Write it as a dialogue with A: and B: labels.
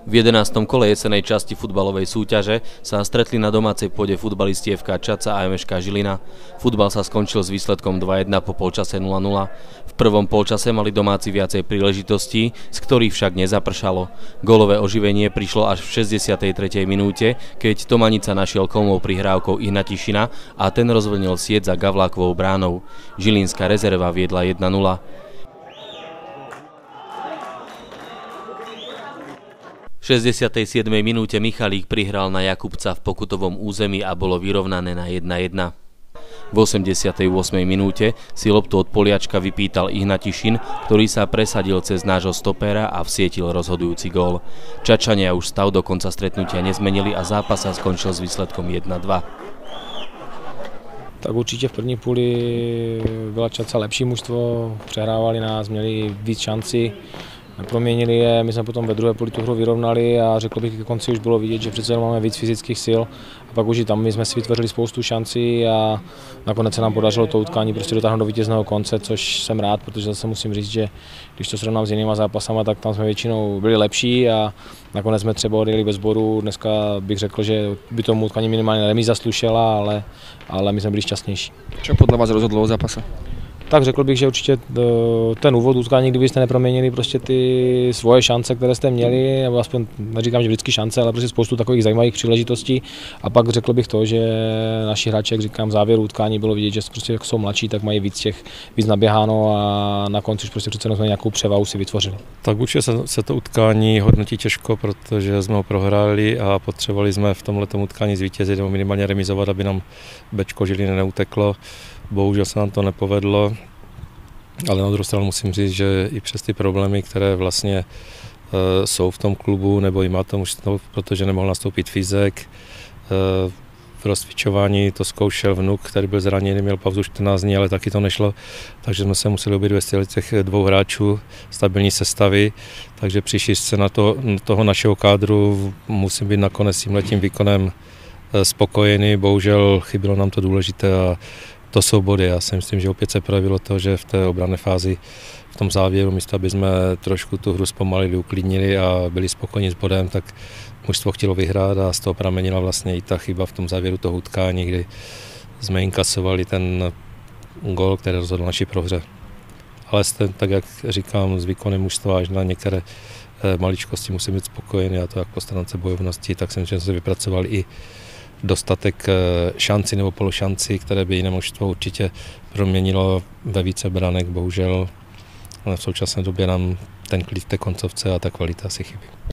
A: V 11. kole jesenej časti futbalovej súťaže sa stretli na domácej pôde futbalisti FK Čadca a MŠK Žilina. Futbal sa skončil s výsledkom 2-1 po polčase 0-0. V prvom polčase mali domáci viacej príležitostí, z ktorých však nezapršalo. Gólové oživenie prišlo až v 63. minúte, keď Tomanica našiel kolmou prihrávkou Ignatišina a ten rozvlnil sieť za Gavlákovou bránou. Žilinská rezerva viedla 1-0. V 67. minúte Michalík prihral na Jakubca v pokutovom území a bolo vyrovnané na 1-1. V 88. minúte si loptu od Poliačka vypýtal Ignatišin, ktorý sa presadil cez nášho stopéra a vsietil rozhodujúci gól. Čadčania už stav do konca stretnutia nezmenili a zápas sa skončil s výsledkom 1-2.
B: Tak určitě v první půli byla Čadca lepší mužstvo, přehrávali nás, měli víc šancí, neproměnili je, my jsme potom ve druhé půli tu hru vyrovnali a řekl bych, ke konci už bylo vidět, že přece máme víc fyzických sil a pak už i tam my jsme si vytvořili spoustu šancí a nakonec se nám podařilo to utkání prostě dotáhnout do vítězného konce, což jsem rád, protože zase musím říct, že když to srovnám s jinýma zápasama, tak tam jsme většinou byli lepší a nakonec jsme třeba odjeli bez bodu. Dneska bych řekl, že by tomu utkání minimálně remíza slušela, ale my jsme byli šťastnější.
C: Co podle vás rozhodlo o zápase?
B: Tak řekl bych, že určitě ten úvod utkání, kdybyste neproměnili prostě ty svoje šance, které jste měli, nebo aspoň neříkám, že vždycky šance, ale prostě spoustu takových zajímavých příležitostí. A pak řekl bych to, že naši hráči, jak říkám, v závěru utkání bylo vidět, že prostě jak jsou mladší, tak mají víc naběháno a na konci už prostě přece nějakou převahu si vytvořili.
D: Tak určitě se to utkání hodnotí těžko, protože jsme ho prohráli a potřebovali jsme v tomhletom utkání zvítězit nebo minimálně remizovat, aby nám Bčko Žiliny neuteklo. Bohužel se nám to nepovedlo, ale na druhou stranu musím říct, že i přes ty problémy, které vlastně jsou v tom klubu, nebo i má to mužstvo, protože nemohl nastoupit fyzik, v rozcvičování to zkoušel vnuk, který byl zraněný, měl pauzu 14 dní, ale taky to nešlo, takže jsme se museli obět ve těch dvou hráčů, stabilní sestavy, takže při šířce na toho našeho kádru musím být nakonec s tímhletím výkonem spokojený, bohužel chybilo nám to důležité a to jsou body. Já si myslím, že opět se projevilo to, že v té obranné fázi, v tom závěru, místo aby jsme trošku tu hru zpomalili, uklidnili a byli spokojeni s bodem, tak mužstvo chtělo vyhrát a z toho pramenila vlastně i ta chyba v tom závěru toho utkání, kdy jsme inkasovali ten gól, který rozhodl naši prohře. Ale tak jak říkám, s výkonem mužstva až na některé maličkosti musím být spokojený a to jak po stránce bojovnosti, tak jsem se vypracoval i dostatek šancí nebo pološancí, které by jiné mužstvo určitě proměnilo ve více branek. Bohužel v současné době nám ten klid v té koncovce a ta kvalita asi chybí.